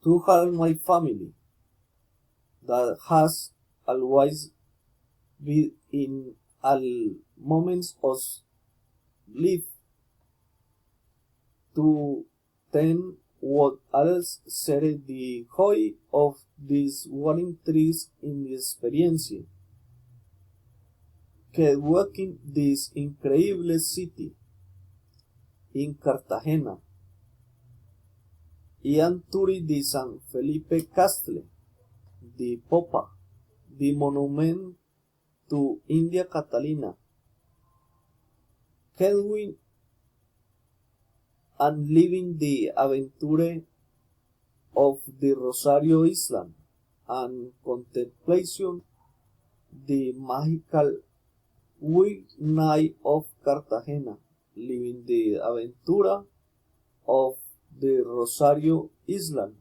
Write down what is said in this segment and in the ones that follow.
to help my family that has always been in all moments of life, to tend what else said the joy of these warning trees in the experience, que walking this incredible city in Cartagena, y Anturi di San Felipe Castle, di Popa, di Monument to India Catalina, Kedwin and living the adventure of the Rosario Island and contemplation the magical week night of Cartagena, living the adventure of the Rosario Island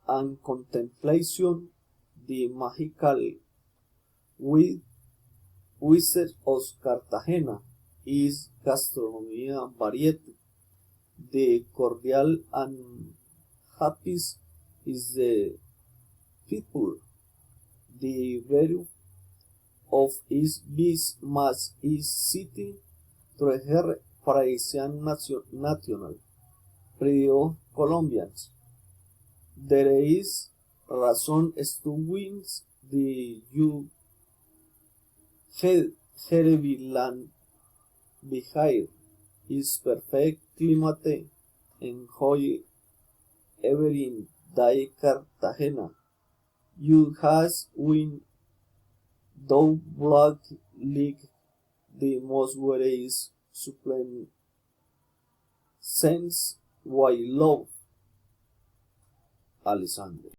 and contemplation the magical week wizard of Cartagena is gastronomia variety. The cordial and happy is the people. The value of his beast mass is city treasure Parisian national Prio Colombians. There is razón to wins the you Hereviland behind is perfect climate enjoy every day Cartagena. You has win though black league the most where is supplement sense why love Alessandro.